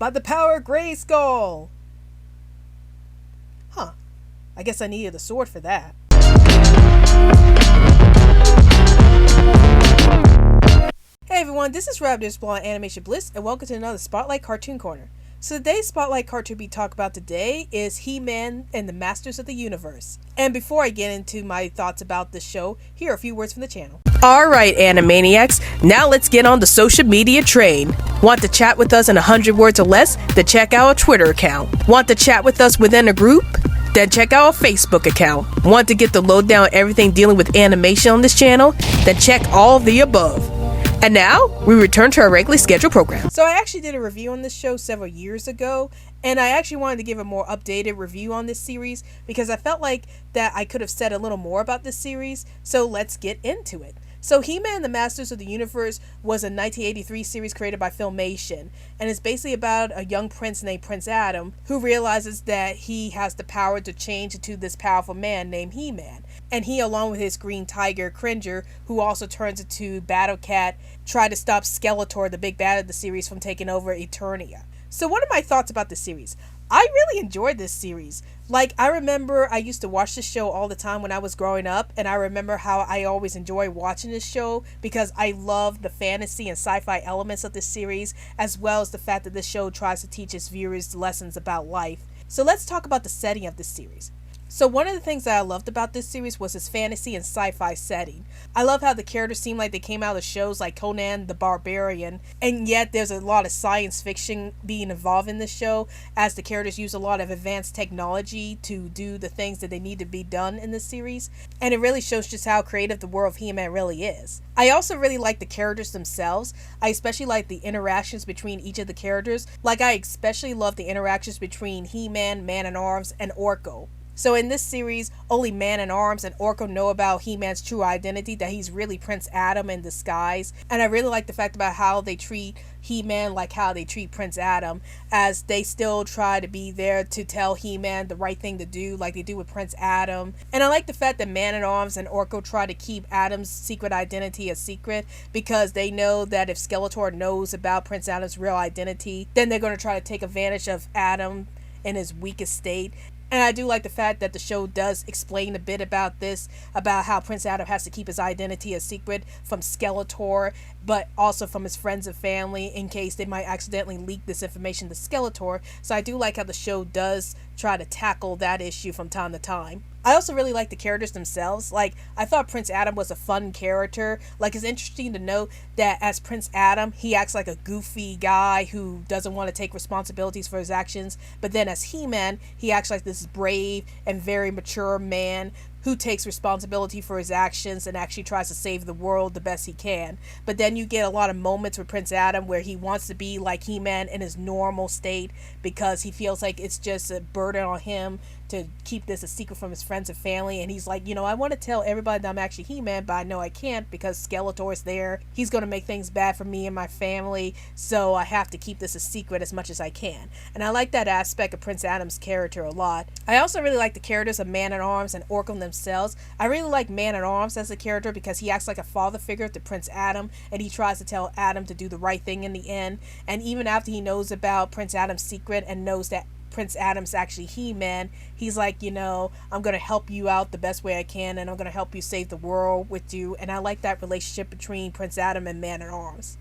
by the power of Grayskull. Huh. I guess I needed a sword for that. Hey everyone, this is Raptors Blonde Animation Bliss, and welcome to another Spotlight Cartoon Corner. So today's Spotlight cartoon we talk about today is He-Man and the Masters of the Universe. And before I get into my thoughts about this show, here are a few words from the channel. Alright Animaniacs, now let's get on the social media train. Want to chat with us in 100 words or less? Then check out our Twitter account. Want to chat with us within a group? Then check out our Facebook account. Want to get the lowdown on everything dealing with animation on this channel? Then check all of the above. And now, we return to our regularly scheduled program. So I actually did a review on this show several years ago, and I actually wanted to give a more updated review on this series because I felt like that I could have said a little more about this series, so let's get into it. So He-Man and the Masters of the Universe was a 1983 series created by Filmation, and it's basically about a young prince named Prince Adam who realizes that he has the power to change into this powerful man named He-Man. And he, along with his green tiger, Cringer, who also turns into Battle Cat, try to stop Skeletor, the big bad of the series, from taking over Eternia. So what are my thoughts about this series? I really enjoyed this series. Like, I remember I used to watch this show all the time when I was growing up, and I remember how I always enjoy watching this show because I love the fantasy and sci-fi elements of this series, as well as the fact that this show tries to teach its viewers lessons about life. So let's talk about the setting of this series. So one of the things that I loved about this series was its fantasy and sci-fi setting. I love how the characters seem like they came out of shows like Conan the Barbarian, and yet there's a lot of science fiction being involved in this show, as the characters use a lot of advanced technology to do the things that they need to be done in this series, and it really shows just how creative the world of He-Man really is. I also really like the characters themselves. I especially like the interactions between each of the characters. Like, I especially love the interactions between He-Man, Man-at-Arms, and Orco. So in this series, only Man-at-Arms and Orco know about He-Man's true identity, that he's really Prince Adam in disguise. And I really like the fact about how they treat He-Man like how they treat Prince Adam, as they still try to be there to tell He-Man the right thing to do, like they do with Prince Adam. And I like the fact that Man-at-Arms and Orco try to keep Adam's secret identity a secret, because they know that if Skeletor knows about Prince Adam's real identity, then they're going to try to take advantage of Adam in his weakest state. And I do like the fact that the show does explain a bit about this, about how Prince Adam has to keep his identity a secret from Skeletor, but also from his friends and family in case they might accidentally leak this information to Skeletor. So I do like how the show does try to tackle that issue from time to time. I also really like the characters themselves. Like, I thought Prince Adam was a fun character. Like, it's interesting to note that as Prince Adam, he acts like a goofy guy who doesn't want to take responsibilities for his actions. But then as He-Man, he acts like this brave and very mature man who takes responsibility for his actions and actually tries to save the world the best he can. But then you get a lot of moments with Prince Adam where he wants to be like He-Man in his normal state because he feels like it's just a burden on him to keep this a secret from his friends and family. And he's like, you know, I want to tell everybody that I'm actually He-Man, but I know I can't because Skeletor's there. He's going to make things bad for me and my family, so I have to keep this a secret as much as I can. And I like that aspect of Prince Adam's character a lot. I also really like the characters of Man-at-Arms and Orco themselves. I really like Man-at-Arms as a character because he acts like a father figure to Prince Adam, and he tries to tell Adam to do the right thing in the end. And even after he knows about Prince Adam's secret and knows that Prince Adam's actually He-Man, he's like, you know, I'm going to help you out the best way I can, and I'm going to help you save the world with you. And I like that relationship between Prince Adam and Man-at-Arms.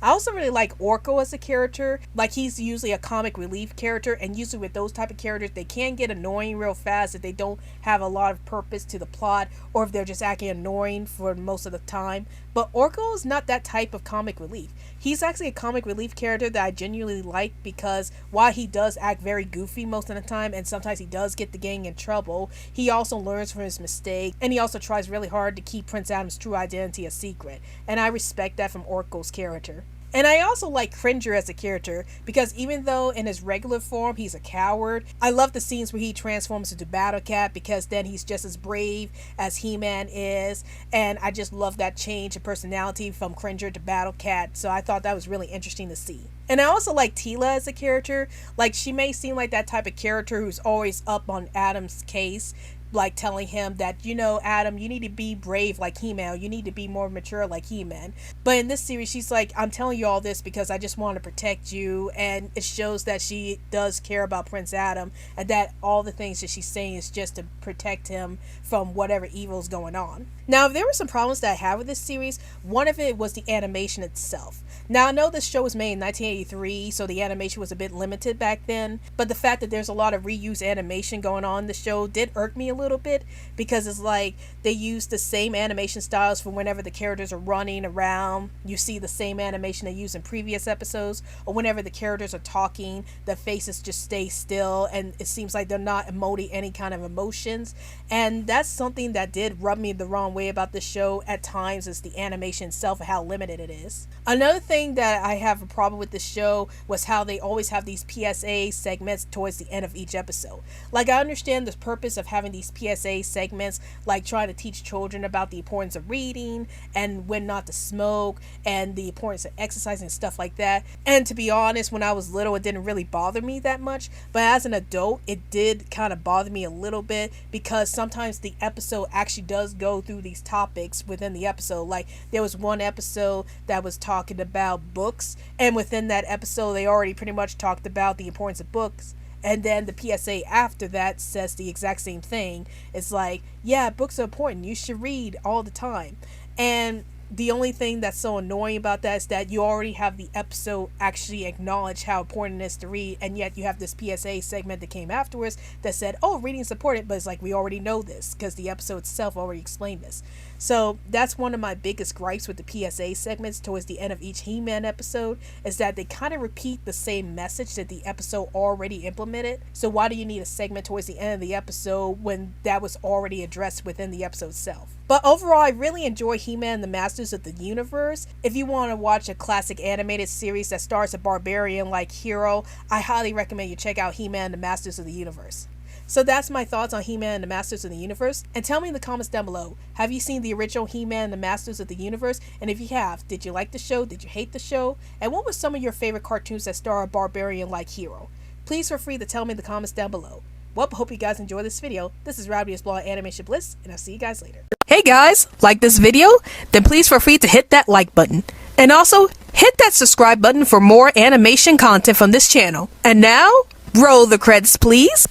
I also really like Orco as a character. Like, he's usually a comic relief character, and usually with those type of characters, they can get annoying real fast if they don't have a lot of purpose to the plot, or if they're just acting annoying for most of the time. But Orco is not that type of comic relief. He's actually a comic relief character that I genuinely like, because while he does act very goofy most of the time, and sometimes he does get the gang in trouble, he also learns from his mistake, and he also tries really hard to keep Prince Adam's true identity a secret. And I respect that from Orco's character. And I also like Cringer as a character, because even though in his regular form he's a coward, I love the scenes where he transforms into Battle Cat, because then he's just as brave as He-Man is, and I just love that change in personality from Cringer to Battle Cat, so I thought that was really interesting to see. And I also like Teela as a character. Like, she may seem like that type of character who's always up on Adam's case, like telling him that, you know, Adam, you need to be brave like He-Man, you need to be more mature like He-Man. But in this series, she's like, I'm telling you all this because I just want to protect you, and it shows that she does care about Prince Adam, and that all the things that she's saying is just to protect him from whatever evil is going on. Now, if there were some problems that I have with this series, one of it was the animation itself. Now, I know this show was made in 1983, so the animation was a bit limited back then, but the fact that there's a lot of reused animation going on in the show did irk me a little bit, because it's like they use the same animation styles for whenever the characters are running around. You see the same animation they use in previous episodes, or whenever the characters are talking, the faces just stay still, and it seems like they're not emoting any kind of emotions. And that's something that did rub me the wrong way about the show at times, is the animation itself and how limited it is. Another thing that I have a problem with the show was how they always have these PSA segments towards the end of each episode. Like, I understand the purpose of having these PSA segments, like trying to teach children about the importance of reading and when not to smoke and the importance of exercise and stuff like that. And to be honest, when I was little, it didn't really bother me that much, but as an adult, it did kind of bother me a little bit, because sometimes the episode actually does go through these topics within the episode. Like, there was one episode that was talking about books, and within that episode they already pretty much talked about the importance of books, and then the PSA after that says the exact same thing. It's like, yeah, books are important, you should read all the time. And the only thing that's so annoying about that is that you already have the episode actually acknowledge how important it is to read, and yet you have this PSA segment that came afterwards that said, oh, reading is important, but it's like, we already know this because the episode itself already explained this. So that's one of my biggest gripes with the PSA segments towards the end of each He-Man episode, is that they kind of repeat the same message that the episode already implemented. So why do you need a segment towards the end of the episode when that was already addressed within the episode itself? But overall, I really enjoy He-Man and the Masters of the Universe. If you want to watch a classic animated series that stars a barbarian-like hero, I highly recommend you check out He-Man and the Masters of the Universe. So that's my thoughts on He-Man and the Masters of the Universe. And tell me in the comments down below, have you seen the original He-Man and the Masters of the Universe? And if you have, did you like the show? Did you hate the show? And what were some of your favorite cartoons that star a barbarian-like hero? Please feel free to tell me in the comments down below. Well, hope you guys enjoyed this video. This is Rowdy's Blog Animation Bliss, and I'll see you guys later. Hey guys, like this video? Then please feel free to hit that like button. And also, hit that subscribe button for more animation content from this channel. And now, roll the credits please.